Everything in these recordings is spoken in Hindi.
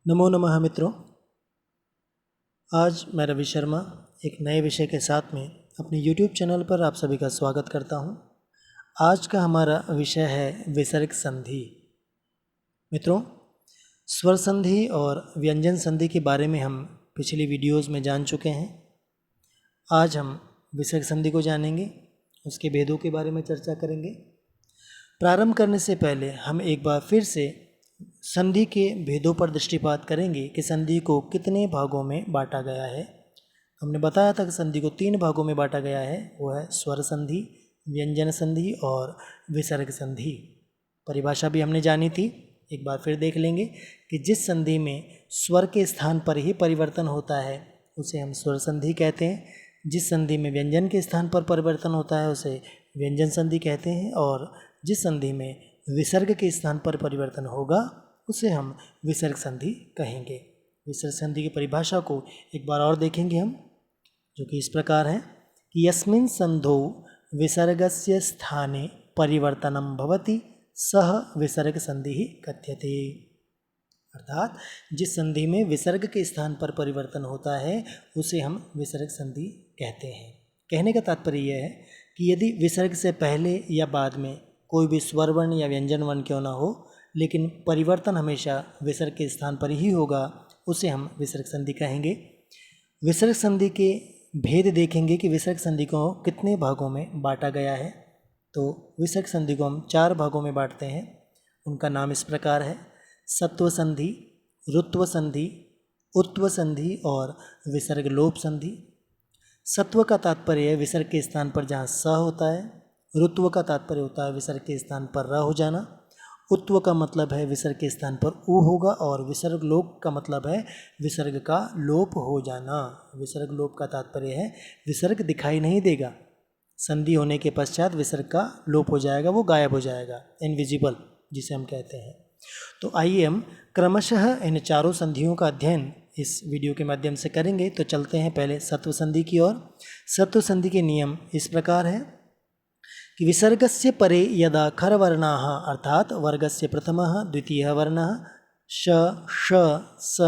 नमो नमः मित्रों। आज मैं रवि शर्मा एक नए विषय के साथ में अपने YouTube चैनल पर आप सभी का स्वागत करता हूं। आज का हमारा विषय है विसर्ग संधि। मित्रों, स्वर संधि और व्यंजन संधि के बारे में हम पिछली वीडियोस में जान चुके हैं। आज हम विसर्ग संधि को जानेंगे, उसके भेदों के बारे में चर्चा करेंगे। प्रारंभ करने से पहले हम एक बार फिर से संधि के भेदों पर दृष्टिपात करेंगे कि संधि को कितने भागों में बांटा गया है। हमने बताया था कि संधि को 3 भागों में बांटा गया है, वो है स्वर संधि, व्यंजन संधि और विसर्ग संधि। परिभाषा भी हमने जानी थी, एक बार फिर देख लेंगे कि जिस संधि में स्वर के स्थान पर ही परिवर्तन होता है उसे हम स्वर संधि कहते हैं। जिस संधि में व्यंजन के स्थान पर परिवर्तन होता है उसे व्यंजन संधि कहते हैं, और जिस संधि में विसर्ग के स्थान पर परिवर्तन होगा उसे हम विसर्ग संधि कहेंगे। विसर्ग संधि की परिभाषा को एक बार और देखेंगे हम, जो कि इस प्रकार है कि यस्मिन् संधौ विसर्गस्य स्थाने परिवर्तनं भवति सह विसर्ग संधि कथ्यते। अर्थात जिस संधि में विसर्ग के स्थान पर परिवर्तन होता है उसे हम विसर्ग संधि कहते हैं। कहने का तात्पर्य यह है कि यदि विसर्ग से पहले या बाद में कोई भी स्वर वर्ण या व्यंजन वर्ण क्यों ना हो, लेकिन परिवर्तन हमेशा विसर्ग के स्थान पर ही होगा, उसे हम विसर्ग संधि कहेंगे। विसर्ग संधि के भेद देखेंगे कि विसर्ग संधि को कितने भागों में बांटा गया है। तो विसर्ग संधि को हम 4 भागों में बांटते हैं। उनका नाम इस प्रकार है: सत्व संधि, ऋत्व संधि, उत्व संधि और विसर्ग लोप संधि। सत्व का तात्पर्य है विसर्ग के स्थान पर जहाँ स होता है। ऋत्व का तात्पर्य होता है विसर्ग के स्थान पर र हो जाना। उत्व का मतलब है विसर्ग के स्थान पर उ होगा, और विसर्ग लोप का मतलब है विसर्ग का लोप हो जाना। विसर्ग लोप का तात्पर्य है विसर्ग दिखाई नहीं देगा, संधि होने के पश्चात विसर्ग का लोप हो जाएगा, वो गायब हो जाएगा, इनविजिबल जिसे हम कहते हैं। तो आइए हम क्रमशः इन चारों संधियों का अध्ययन इस वीडियो के माध्यम से करेंगे। तो चलते हैं पहले सत्व संधि की ओर। सत्व संधि के नियम इस प्रकार है कि विसर्गस्य परे यदा खरवर्णाः अर्थात वर्गस्य प्रथमः द्वितीयः वर्णः श श स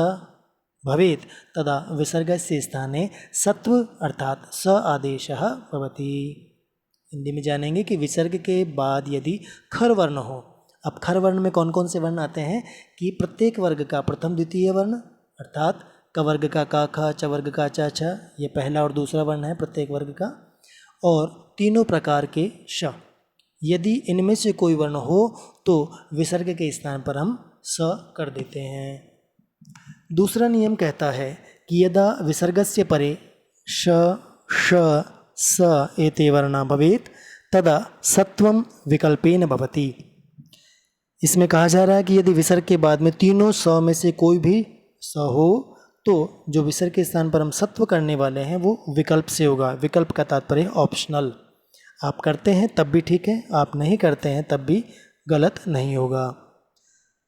भवेत् तदा विसर्गस्य स्थाने सत्व अर्थात स आदेशः भवति। हिंदी में जानेंगे कि विसर्ग के बाद यदि खर वर्ण हो। अब खर वर्ण में कौन कौन से वर्ण आते हैं कि प्रत्येक वर्ग का प्रथम द्वितीय वर्ण अर्थात क वर्ग का का ख, च वर्ग का च छ, ये पहला और दूसरा वर्ण है प्रत्येक वर्ग का, और तीनों प्रकार के श। यदि इनमें से कोई वर्ण हो तो विसर्ग के स्थान पर हम स कर देते हैं। दूसरा नियम कहता है कि यदा विसर्गस्य परे श श स एते वर्णा भवेत् तदा सत्वं विकल्पेन भवति। इसमें कहा जा रहा है कि यदि विसर्ग के बाद में तीनों स में से कोई भी स हो तो जो विसर्ग के स्थान पर हम सत्व करने वाले हैं वो विकल्प से होगा। विकल्प का तात्पर्य ऑप्शनल, आप करते हैं तब भी ठीक है, आप नहीं करते हैं तब भी गलत नहीं होगा।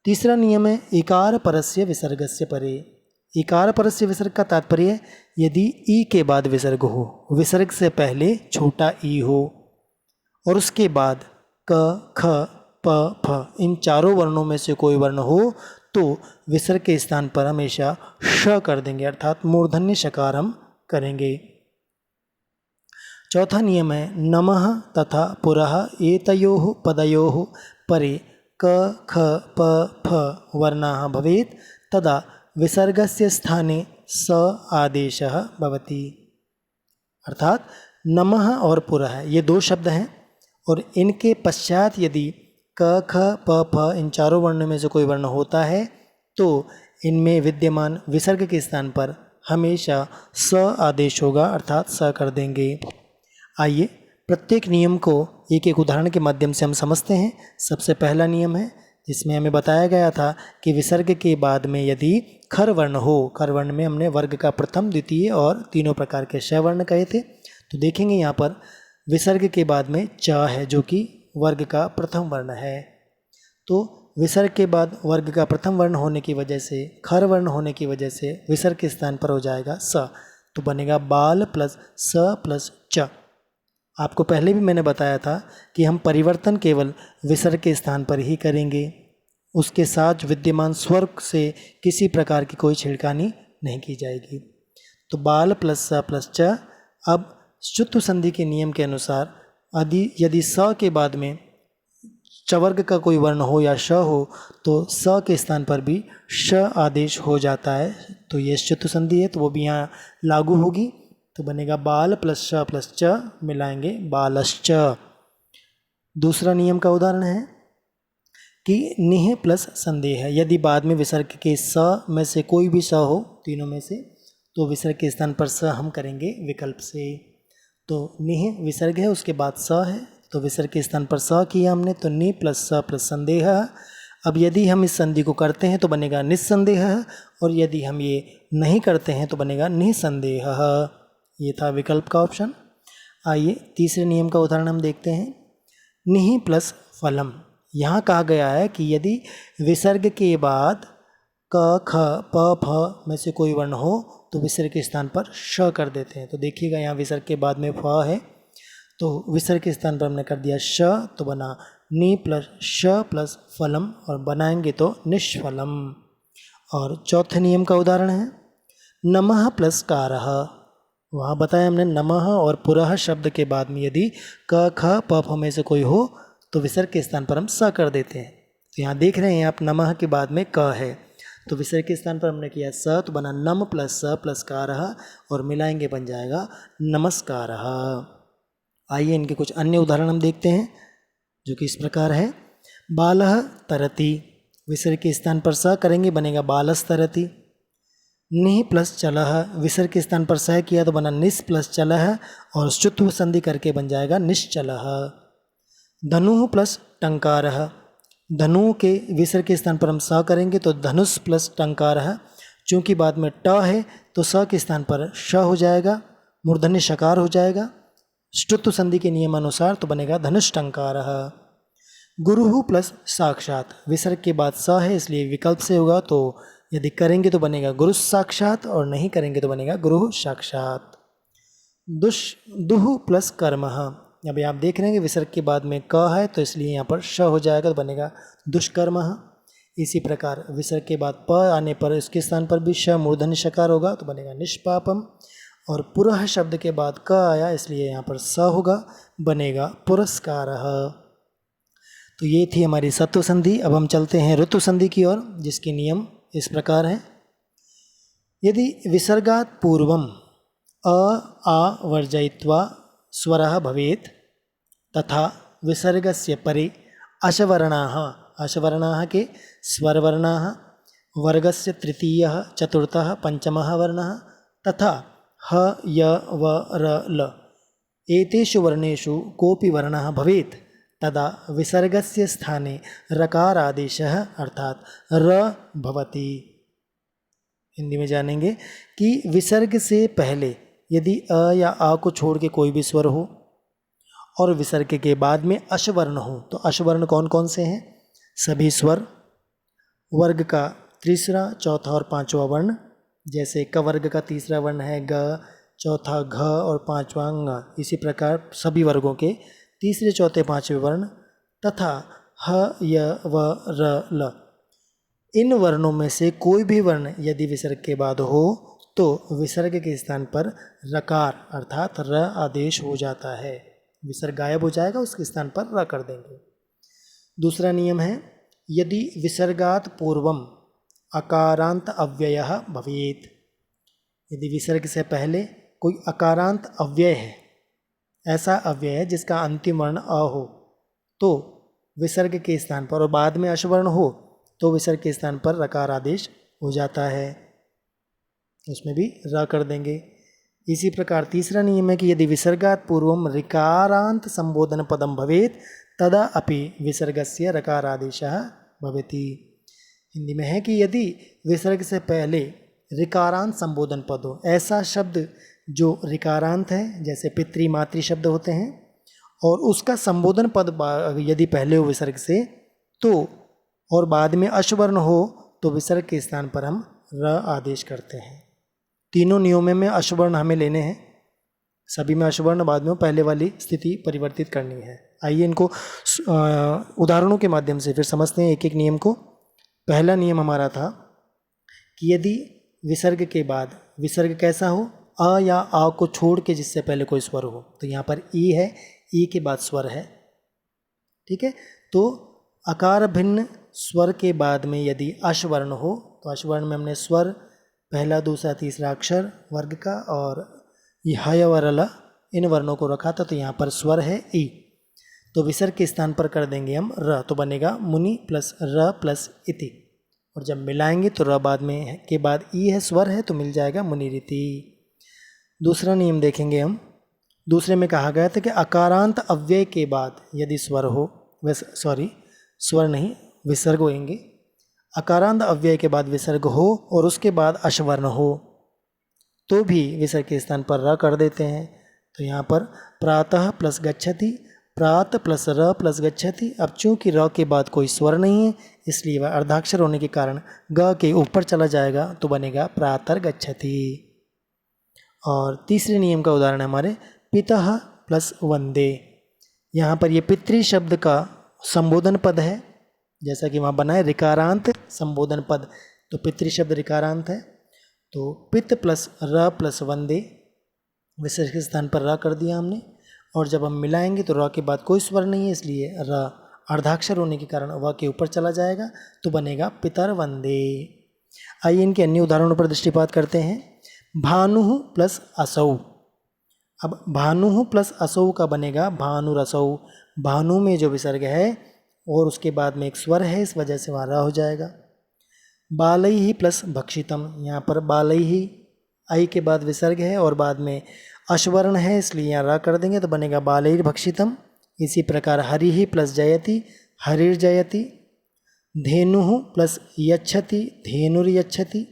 तीसरा नियम है इकार परस्य विसर्गस्य परे। इकार परस्य विसर्ग का तात्पर्य यदि ई के बाद विसर्ग हो, विसर्ग से पहले छोटा ई हो और उसके बाद क ख प फ इन चारों वर्णों में से कोई वर्ण हो तो विसर्ग के स्थान पर हमेशा श कर देंगे, अर्थात मूर्धन्य शकार हम करेंगे। चौथा नियम है नमः तथा पुरः एतयोः पदयोः परे क ख प फ वर्णाः भवेत् तदा विसर्गस्य स्थाने स आदेशः भवति। अर्थात नमः और पुरः ये 2 शब्द हैं और इनके पश्चात यदि क ख प फ इन चारों वर्णों में से कोई वर्ण होता है तो इनमें विद्यमान विसर्ग के स्थान पर हमेशा स आदेश होगा, अर्थात स कर देंगे। आइए प्रत्येक नियम को एक एक उदाहरण के माध्यम से हम समझते हैं। सबसे पहला नियम है जिसमें हमें बताया गया था कि विसर्ग के बाद में यदि खर वर्ण हो, खर वर्ण में हमने वर्ग का प्रथम द्वितीय और तीनों प्रकार के श वर्ण कहे थे। तो देखेंगे यहाँ पर विसर्ग के बाद में च है जो कि वर्ग का प्रथम वर्ण है। तो विसर्ग के बाद वर्ग का प्रथम वर्ण होने की वजह से, खर वर्ण होने की वजह से विसर्ग के स्थान पर हो जाएगा स, तो बनेगा बाल प्लस स प्लस च। आपको पहले भी मैंने बताया था कि हम परिवर्तन केवल विसर्ग के स्थान पर ही करेंगे। उसके साथ विद्यमान स्वर से किसी प्रकार की कोई छेड़खानी नहीं की जाएगी। तो बाल प्लस स प्लस च। अब श्चुत्व संधि के नियम के अनुसार यदि स के बाद में चवर्ग का कोई वर्ण हो या श हो तो स के स्थान पर भी श आदेश हो जाता है। तो ये श्चुत्व संधि है, तो वो भी यहाँ लागू होगी। तो बनेगा बाल प्लस श प्लस च, मिलाएंगे बालश्च। दूसरा नियम का उदाहरण है कि निह प्लस संदेह है। यदि बाद में विसर्ग के स में से कोई भी स हो, तीनों में से, तो विसर्ग के स्थान पर स हम करेंगे विकल्प से। तो निह विसर्ग है, उसके बाद स है, तो विसर्ग के स्थान पर स किया हमने, तो नि प्लस स प्लस संदेह। अब यदि हम इस संधि को करते हैं तो बनेगा निस्संदेह, और यदि हम ये नहीं करते हैं तो बनेगा निसंदेह। ये था विकल्प का ऑप्शन। आइए तीसरे नियम का उदाहरण हम देखते हैं। निहि प्लस फलम। यहाँ कहा गया है कि यदि विसर्ग के बाद क ख प फ में से कोई वर्ण हो तो विसर्ग के स्थान पर श कर देते हैं। तो देखिएगा यहाँ विसर्ग के बाद में फ है, तो विसर्ग के स्थान पर हमने कर दिया श, तो बना नि प्लस श प्लस फलम, और बनाएंगे तो निष्फलम। और चौथे नियम का उदाहरण है नमः प्लस कारः। वहाँ बताया हमने नमः और पुरः शब्द के बाद में यदि क ख प फ में से कोई हो तो विसर्ग के स्थान पर हम स कर देते हैं। तो यहाँ देख रहे हैं आप नमः के बाद में क है, तो विसर्ग के स्थान पर हमने किया स, तो बना नम प्लस स प्लस कारः, और मिलाएंगे बन जाएगा नमस्कारः। आइए इनके कुछ अन्य उदाहरण हम देखते हैं, जो कि इस प्रकार है। बालः तरति। विसर्ग के स्थान पर स करेंगे, बनेगा बालस्तरति। निः प्लस चलः। विसर्ग के स्थान पर स किया तो बना निस प्लस चलः, और श्चुत्व संधि करके बन जाएगा निश्चलः। धनुः प्लस टंकारः। धनु के विसर्ग के स्थान पर हम स करेंगे तो धनुष प्लस टंकारः। चूँकि बाद में ट है तो स के स्थान पर श हो जाएगा, मूर्धन्य शकार हो जाएगा श्चुत्व संधि के नियमानुसार, तो बनेगा धनुष टंकारः। गुरुः प्लस साक्षात। विसर्ग के बाद स है इसलिए विकल्प से होगा, तो यदि करेंगे तो बनेगा गुरु साक्षात, और नहीं करेंगे तो बनेगा गुरु साक्षात। दुह प्लस कर्मः। अभी आप देख रहे हैं कि विसर्ग के बाद में क है तो इसलिए यहाँ पर श हो जाएगा, तो बनेगा दुष्कर्मः। इसी प्रकार विसर्ग के बाद प आने पर इसके स्थान पर भी श मूर्धन्य शकार होगा, तो बनेगा निष्पापम। और पुरः शब्द के बाद क आया इसलिए यहाँ पर स होगा, बनेगा पुरस्कारः। तो ये थी हमारी सत्व संधि। अब हम चलते हैं ऋतु संधि की ओर, जिसके नियम इस प्रकार हैं। यदि विसर्गात् पूर्वम आ वर्जयित्वा स्वरः भवेत् तथा विसर्गस्य परे अशवर्णाः के स्वरवर्णाः वर्गस्य तृतीयः चतुर्थः पंचमः वर्णः तथा ह य व र ल एतेषु वर्णेषु कोऽपि वर्णः भवेत् तदा विसर्गस्य स्थाने रकारादेशः अर्थात र भवति। हिंदी में जानेंगे कि विसर्ग से पहले यदि अ या आ को छोड़ के कोई भी स्वर हो और विसर्ग के बाद में अश्वर्ण हो, तो अश्वर्ण कौन कौन से हैं? सभी स्वर, वर्ग का तीसरा, चौथा और पांचवा वर्ण, जैसे क वर्ग का तीसरा वर्ण है ग, चौथा घ और पांचवा ङ। इसी प्रकार सभी वर्गों के तीसरे, चौथे, पांचवें वर्ण तथा ह य व र ल, इन वर्णों में से कोई भी वर्ण यदि विसर्ग के बाद हो तो विसर्ग के स्थान पर रकार अर्थात र आदेश हो जाता है। विसर्ग गायब हो जाएगा, उसके स्थान पर र कर देंगे। दूसरा नियम है यदि विसर्गात् पूर्वम अकारांत अव्ययः भवेत्। यदि विसर्ग से पहले कोई अकारांत अव्यय है, ऐसा अव्यय है जिसका अंतिम वर्ण अ हो, तो विसर्ग के स्थान पर, और बाद में अश्वर्ण हो तो विसर्ग के स्थान पर रकार आदेश हो जाता है, उसमें भी र कर देंगे। इसी प्रकार तीसरा नियम है कि यदि विसर्गात् पूर्वम ऋकारांत संबोधन पदम भवेत् तदा अपि विसर्गस्य रकार आदेशः भवति। हिंदी में है कि यदि विसर्ग से पहले ऋकारांत संबोधन पद हो, ऐसा शब्द जो ऋकारांत है, जैसे पितृ मातृ शब्द होते हैं, और उसका संबोधन पद यदि पहले हो विसर्ग से, तो और बाद में अश्वर्ण हो तो विसर्ग के स्थान पर हम र आदेश करते हैं। तीनों नियमों में अश्वर्ण हमें लेने हैं, सभी में अश्वर्ण, बाद में पहले वाली स्थिति परिवर्तित करनी है। आइए इनको उदाहरणों के माध्यम से फिर समझते हैं एक एक नियम को। पहला नियम हमारा था कि यदि विसर्ग के बाद विसर्ग कैसा हो, अ या आ को छोड़ के जिससे पहले कोई स्वर हो, तो यहाँ पर ई है, ई के बाद स्वर है, ठीक है। तो अकार भिन्न स्वर के बाद में यदि अश्वर्ण हो, तो अश्वर्ण में हमने स्वर पहला दूसरा तीसरा अक्षर वर्ग का और ये हय और ल इन वर्णों को रखा था, तो यहाँ पर स्वर है ई, तो विसर्ग के स्थान पर कर देंगे हम र, तो बनेगा मुनि प्लस र प्लस इति, और जब मिलाएंगे तो र बाद में के बाद ई है, स्वर है, तो मिल जाएगा मुनिरिति। दूसरा नियम देखेंगे हम। दूसरे में कहा गया था कि अकारांत अव्यय के बाद यदि स्वर हो, स्वर नहीं विसर्ग होंगे, अकारांत अव्यय के बाद विसर्ग हो और उसके बाद अश्वर्ण हो तो भी विसर्ग के स्थान पर र कर देते हैं। तो यहाँ पर प्रातः प्लस गच्छति, प्रात प्लस र प्लस गच्छति। अब चूंकि र के बाद कोई स्वर नहीं है इसलिए वह अर्धाक्षर होने के कारण ग के ऊपर चला जाएगा, तो बनेगा प्रातर गच्छति। और तीसरे नियम का उदाहरण है हमारे पितः प्लस वंदे। यहाँ पर ये पितृ शब्द का संबोधन पद है, जैसा कि वहाँ बना है ऋकारांत संबोधन पद, तो पितृ शब्द ऋकारांत है, तो पित प्लस र प्लस वंदे, विसर्ग के स्थान पर र कर दिया हमने, और जब हम मिलाएंगे तो र के बाद कोई स्वर नहीं है इसलिए र अर्धाक्षर होने के कारण व के ऊपर चला जाएगा, तो बनेगा पितर वंदे। आइए इनके अन्य उदाहरणों पर दृष्टिपात करते हैं। भानु प्लस असौ। अब भानु प्लस असौ का बनेगा भानुरसौ। भानु में जो विसर्ग है और उसके बाद में एक स्वर है, इस वजह से वहाँ र हो जाएगा। बालैहि प्लस भक्षितम, यहाँ पर बालैहि आई के बाद विसर्ग है और बाद में अश्वर्ण है इसलिए यहाँ र कर देंगे, तो बनेगा बालैहि भक्षितम। इसी प्रकार हरिहि प्लस जयति, हरिर्जयति। धेनुः प्लस यच्छति, धेनुर्यच्छति।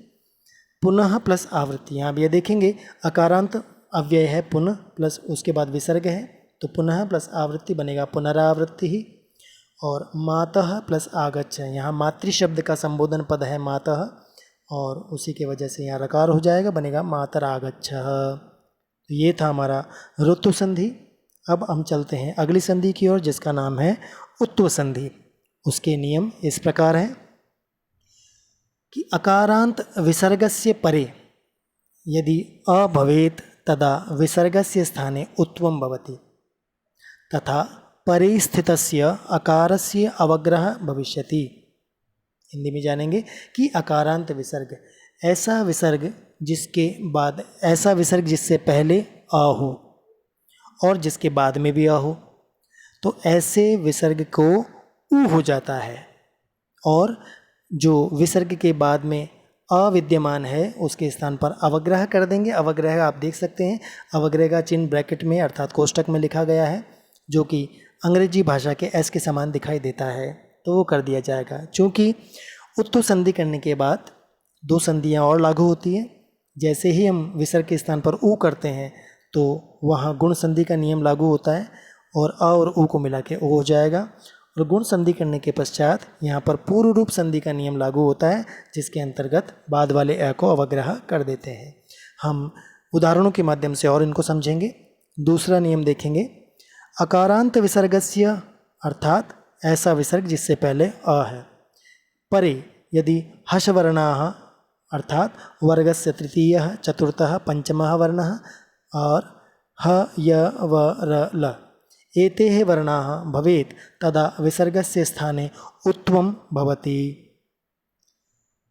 पुनः प्लस आवृत्ति, यहाँ भी ये देखेंगे अकारांत अव्यय है पुनः प्लस उसके बाद विसर्ग है, तो पुनः प्लस आवृत्ति बनेगा पुनरावृत्ति ही। और मातः प्लस आगच्छ, यहाँ मातृ शब्द का संबोधन पद है मातः, और उसी के वजह से यहाँ रकार हो जाएगा, बनेगा मातरागच्छ। तो ये था हमारा ऋतु संधि। अब हम चलते हैं अगली संधि की ओर, जिसका नाम है उत्व संधि। उसके नियम इस प्रकार हैं कि अकारांत विसर्गस्य परे यदि अ भवेत् तदा विसर्गस्य स्थाने उत्वम भवति, तथा परे स्थितस्य अकारस्य अवग्रह भविष्यति। हिंदी में जानेंगे कि अकारांत विसर्ग ऐसा विसर्ग जिससे पहले अ हो और जिसके बाद में भी अ हो, तो ऐसे विसर्ग को उ हो जाता है, और जो विसर्ग के बाद में अविद्यमान है उसके स्थान पर अवग्रह कर देंगे। अवग्रह आप देख सकते हैं, अवग्रह का चिन्ह ब्रैकेट में अर्थात कोष्टक में लिखा गया है, जो कि अंग्रेजी भाषा के एस के समान दिखाई देता है, तो वो कर दिया जाएगा। चूँकि उत्तु संधि करने के बाद दो संधियाँ और लागू होती हैं। जैसे ही हम विसर्ग के स्थान पर उ करते हैं तो वहाँ गुण संधि का नियम लागू होता है, और अ और उ को मिला के ओ हो जाएगा। और गुण संधि करने के पश्चात यहाँ पर पूर्व रूप संधि का नियम लागू होता है, जिसके अंतर्गत बाद वाले अ को अवग्रह कर देते हैं। हम उदाहरणों के माध्यम से और इनको समझेंगे। दूसरा नियम देखेंगे, अकारांत विसर्गस्य अर्थात ऐसा विसर्ग जिससे पहले अ है। परे यदि हषवर्णाः अर्थात वर्गस्य तृतीयः चतुर्थः पंचमः वर्णः और ह य व र ल एतेः वर्णाः भवेत् तदा विसर्गस्य स्थाने उत्वम भवति।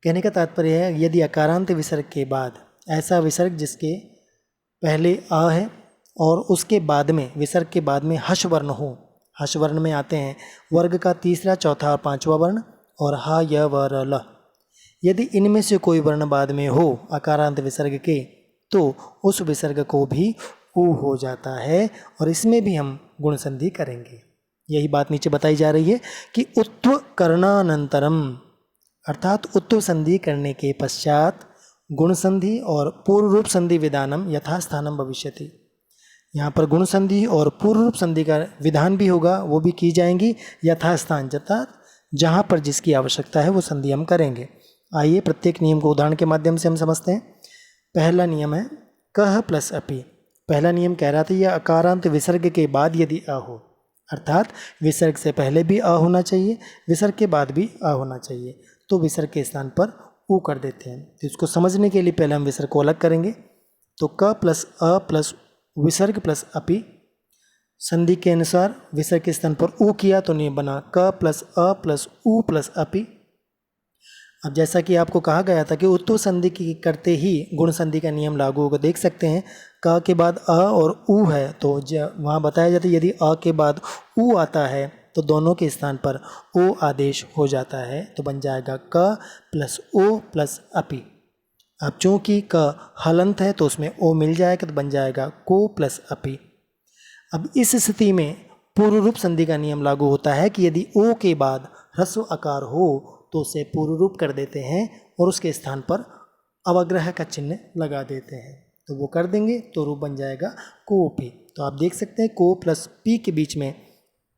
कहने का तात्पर्य है, यदि अकारांत विसर्ग के बाद ऐसा विसर्ग जिसके पहले अ है और उसके बाद में विसर्ग के बाद में हष वर्ण हो, हष वर्ण में आते हैं वर्ग का तीसरा चौथा और पांचवा वर्ण और ह य व र ल, यदि इनमें से कोई वर्ण बाद में हो अकारांत विसर्ग के, तो उस विसर्ग को भी उ हो जाता है, और इसमें भी हम गुण संधि करेंगे। यही बात नीचे बताई जा रही है कि उत्व करणानंतरम अर्थात उत्व संधि करने के पश्चात गुण संधि और पूर्व रूप संधि विधानम यथास्थानम भविष्यति। यहाँ पर गुण संधि और पूर्व रूप संधि का विधान भी होगा, वो भी की जाएंगी यथास्थान, जहाँ पर जिसकी आवश्यकता है वो संधि हम करेंगे। आइए प्रत्येक नियम को उदाहरण के माध्यम से हम समझते हैं। पहला नियम है कह प्लस अपि। पहला नियम कह रहा था यह अकारांत विसर्ग के बाद यदि अ हो, अर्थात विसर्ग से पहले भी अ होना चाहिए, विसर्ग के बाद भी अ होना चाहिए, तो विसर्ग के स्थान पर ऊ कर देते हैं। तो इसको समझने के लिए पहले हम विसर्ग को अलग करेंगे। तो क प्लस अ प्लस विसर्ग प्लस अपि, संधि के अनुसार विसर्ग के स्थान पर ऊ किया तो नियम बना क प्लस अ प्लस ऊ प्लस अपि। अब जैसा कि आपको कहा गया था कि उत्तु संधि की करते ही गुण संधि का नियम लागू होगा। देख सकते हैं क के बाद अ और ऊ है, तो वहाँ बताया जाता है यदि अ के बाद ऊ आता है तो दोनों के स्थान पर ओ आदेश हो जाता है, तो बन जाएगा क प्लस ओ प्लस अपि। अब चूँकि क हलंत है तो उसमें ओ मिल जाएगा, तो बन जाएगा को प्लस अपि। अब इस स्थिति में पूर्व रूप संधि का नियम लागू होता है कि यदि ओ के बाद ह्रस्व आकार हो तो उसे पूर्व रूप कर देते हैं और उसके स्थान पर अवग्रह का चिन्ह लगा देते हैं। तो वो कर देंगे तो रूप बन जाएगा कोपी। तो आप देख सकते हैं को प्लस पी के बीच में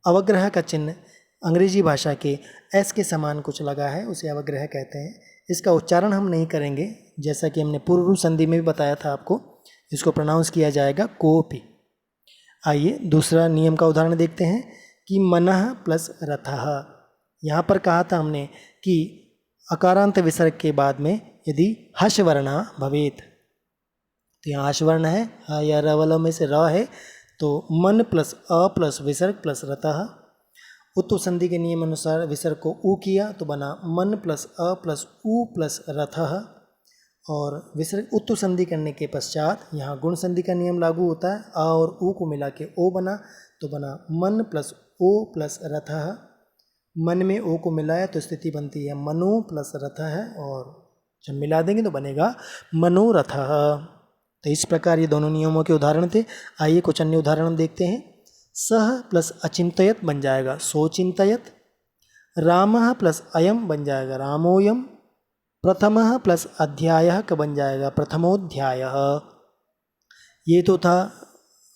अवग्रह का चिन्ह अंग्रेजी भाषा के एस के समान कुछ लगा है, उसे अवग्रह कहते हैं। इसका उच्चारण हम नहीं करेंगे, जैसा कि हमने पूर्व रूप संधि में भी बताया था आपको, इसको प्रोनाउंस किया जाएगा कोपी। आइए दूसरा नियम का उदाहरण देखते हैं कि मनः प्लस रथः। यहाँ पर कहा था हमने कि अकारांत विसर्ग के बाद में यदि हर्ष वर्ण भवेत, तो यहाँ हर्ष वर्ण है, हा या र वालों में से र है, तो मन प्लस अ प्लस विसर्ग प्लस रतः। उत्तु संधि के नियम अनुसार विसर्ग को ऊ किया तो बना मन प्लस अ प्लस ऊ प्लस रथः। और विसर्ग उत्तु संधि करने के पश्चात यहाँ गुण संधि का नियम लागू होता है। अ और ऊ को मिला के ओ बना, तो बना मन प्लस ओ प्लस रथः। मन में ओ को मिलाया तो स्थिति बनती है मनो प्लस रथ है, और जब मिला देंगे तो बनेगा मनोरथ। तो इस प्रकार ये दोनों नियमों के उदाहरण थे। आइए कुछ अन्य उदाहरण देखते हैं। सह प्लस अचिंतयत बन जाएगा सोचिंतयत। रामः प्लस अयम बन जाएगा रामोयम। प्रथमः प्लस अध्यायः का बन जाएगा प्रथमोध्यायः। ये तो था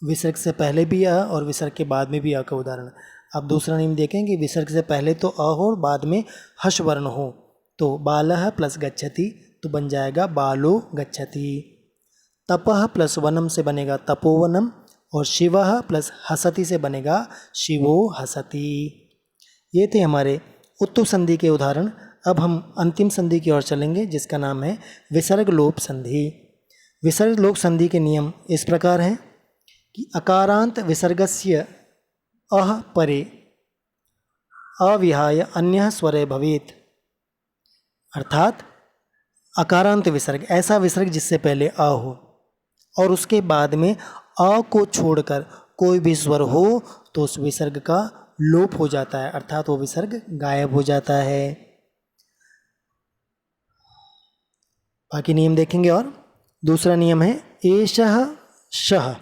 विसर्ग से पहले भी अ और विसर्ग के बाद में भी अ का उदाहरण। अब दूसरा नियम देखेंगे, विसर्ग से पहले तो अ हो और बाद में हर्ष वर्ण हो, तो बालः प्लस गच्छति तो बन जाएगा बालो गच्छति। तपः प्लस वनम से बनेगा तपोवनम, और शिवः प्लस हसति से बनेगा शिवो हसति। ये थे हमारे उत्तु संधि के उदाहरण। अब हम अंतिम संधि की ओर चलेंगे जिसका नाम है विसर्ग लोप संधि। विसर्ग लोप संधि के नियम इस प्रकार हैं कि अकारांत विसर्गस्य अह परे अविहाय अन्यः स्वरे भवेत्। अर्थात अकारांत विसर्ग, ऐसा विसर्ग जिससे पहले अ हो और उसके बाद में अ को छोड़कर कोई भी स्वर हो तो उस विसर्ग का लोप हो जाता है, अर्थात वो विसर्ग गायब हो जाता है। बाकी नियम देखेंगे। और दूसरा नियम है एषः शः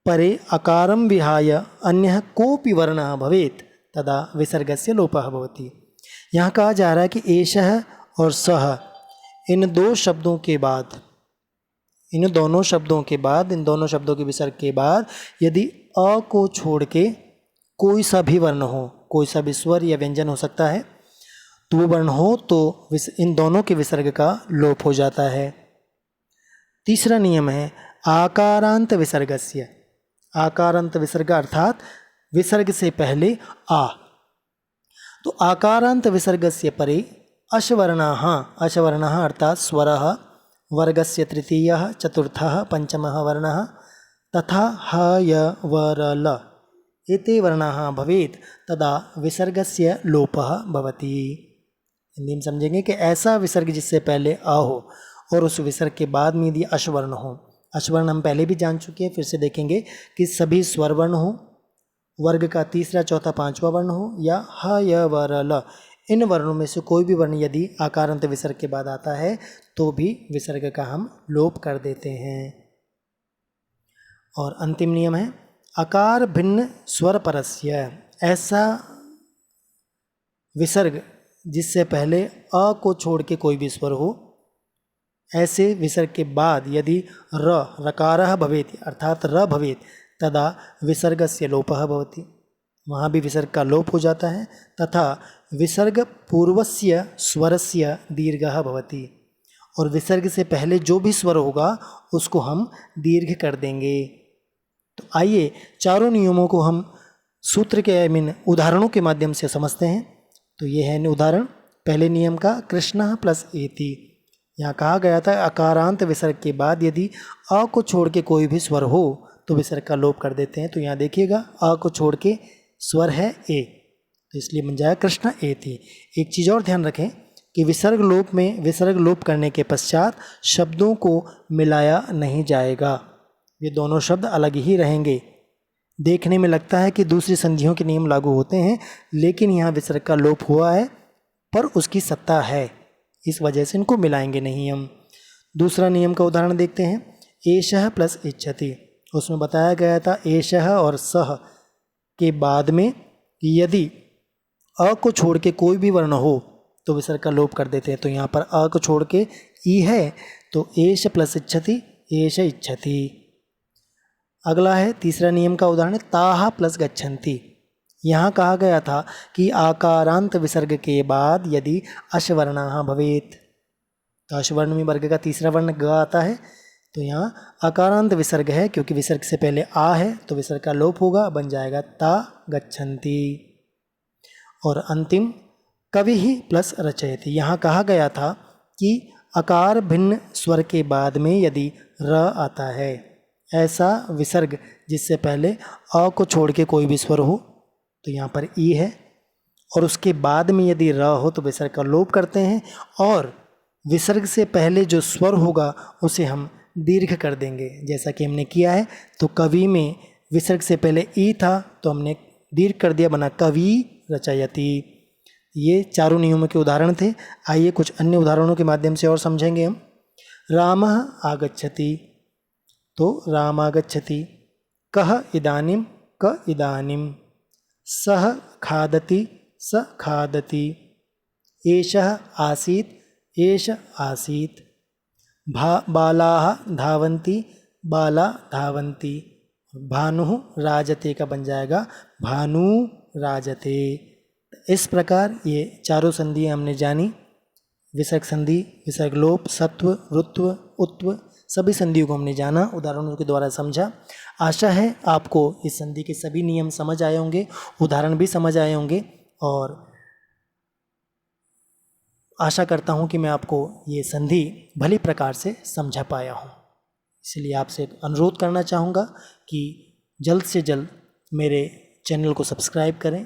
परे अकारं विहाय अन्यः कोऽपि वर्णः भवेत् तदा विसर्गस्य लोपः भवति। यहाँ कहा जा रहा है कि एषः और सः इन दो शब्दों के बाद, इन दोनों शब्दों के विसर्ग के बाद यदि अ को छोड़ के कोई सा भी वर्ण हो, कोई सा भी स्वर या व्यंजन हो सकता है, तो वो वर्ण हो तो इन दोनों के विसर्ग का लोप हो जाता है। तीसरा नियम है आकारांत विसर्गस्य। आकारांत विसर्ग अर्थात विसर्ग से पहले आ, तो आकारांत विसर्गस्य परे अश्वर्णाः, अश्वर्णाः अर्थात स्वरः वर्गस्य तृतीयः चतुर्थः पंचमः वर्णः तथा ह य व र ल एते वर्णाः भवेत् तदा विसर्गस्य लोपः भवति। हिंदी में समझेंगे कि ऐसा विसर्ग जिससे पहले अ हो और उस विसर्ग के बाद में यदि अश्वर्ण हो, अश्वर्ण हम पहले भी जान चुके हैं, फिर से देखेंगे कि सभी स्वर वर्ण हो, वर्ग का तीसरा चौथा पांचवा वर्ण हो या ह य व र ल, इन वर्णों में से कोई भी वर्ण यदि आकारांत विसर्ग के बाद आता है तो भी विसर्ग का हम लोप कर देते हैं। और अंतिम नियम है अकार भिन्न स्वर परस्य। ऐसा विसर्ग जिससे पहले अ को छोड़ के कोई भी स्वर हो, ऐसे विसर्ग के बाद यदि रकारः भवेत् अर्थात र भवेत् तदा विसर्गस्य लोपः भवति, वहाँ भी विसर्ग का लोप हो जाता है। तथा विसर्ग पूर्वस्य स्वरस्य दीर्घः भवति, और विसर्ग से पहले जो भी स्वर होगा उसको हम दीर्घ कर देंगे। तो आइए चारों नियमों को हम सूत्र के उदाहरणों के माध्यम से समझते हैं। तो ये है उदाहरण। पहले नियम का कृष्णः प्लस एति। यहाँ कहा गया था अकारांत विसर्ग के बाद यदि अ को छोड़ के कोई भी स्वर हो तो विसर्ग का लोप कर देते हैं। तो यहाँ देखिएगा अ को छोड़ के स्वर है ए, तो इसलिए बन जाएगा कृष्ण एति। एक चीज़ और ध्यान रखें कि विसर्ग लोप में विसर्ग लोप करने के पश्चात शब्दों को मिलाया नहीं जाएगा, ये दोनों शब्द अलग ही रहेंगे। देखने में लगता है कि दूसरी संधियों के नियम लागू होते हैं, लेकिन यहाँ विसर्ग का लोप हुआ है पर उसकी सत्ता है, इस वजह से इनको मिलाएंगे नहीं हम। दूसरा नियम का उदाहरण देखते हैं, एषः प्लस इच्छति। उसमें बताया गया था एषः और सह के बाद में यदि अ को छोड़ के कोई भी वर्ण हो तो विसर्ग का लोप कर देते हैं। तो यहाँ पर अ को छोड़ के ई है तो एष प्लस इच्छति, एष इच्छति। अगला है तीसरा नियम का उदाहरण, ताः प्लस गच्छन्ति। यहाँ कहा गया था कि आकारांत विसर्ग के बाद यदि अश्वर्णः भवेत्, तो अश्वर्ण में वर्ग का तीसरा वर्ण ग आता है, तो यहाँ अकारांत विसर्ग है, क्योंकि विसर्ग से पहले आ है तो विसर्ग का लोप होगा, बन जाएगा ता गच्छन्ति। और अंतिम कवि ही प्लस रचयति। यहाँ कहा गया था कि अकार भिन्न स्वर के बाद में यदि र आता है, ऐसा विसर्ग जिससे पहले अ को छोड़ के कोई भी स्वर हो, तो यहाँ पर ई है, और उसके बाद में यदि र हो तो विसर्ग का लोप करते हैं, और विसर्ग से पहले जो स्वर होगा उसे हम दीर्घ कर देंगे, जैसा कि हमने किया है। तो कवि में विसर्ग से पहले ई था तो हमने दीर्घ कर दिया, बना कवि रचयति। ये चारों नियमों के उदाहरण थे। आइए कुछ अन्य उदाहरणों के माध्यम से और समझेंगे हम। रामः आगच्छति, तो राम आगच्छति। कः इदानीं, क इदानीं। सः खादति, स खादति। एषः आसीत्, एष आसीत्। बालाः धावन्ति, बाला धावन्ति। भानुः राजते का बन जाएगा भानु राजते। इस प्रकार ये चारों संधियाँ हमने जानी, विसर्ग संधि, विसर्ग लोप, सत्व, रुत्व, उत्व, सभी संधियों को हमने जाना, उदाहरणों के द्वारा समझा। आशा है आपको इस संधि के सभी नियम समझ आए होंगे, उदाहरण भी समझ आए होंगे, और आशा करता हूँ कि मैं आपको ये संधि भली प्रकार से समझा पाया हूँ। इसलिए आपसे एक अनुरोध करना चाहूँगा कि जल्द से जल्द मेरे चैनल को सब्सक्राइब करें,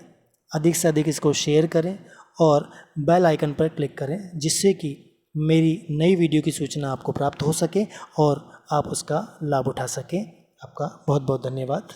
अधिक से अधिक इसको शेयर करें और बेल आइकन पर क्लिक करें, जिससे कि मेरी नई वीडियो की सूचना आपको प्राप्त हो सके और आप उसका लाभ उठा सकें। आपका बहुत बहुत धन्यवाद।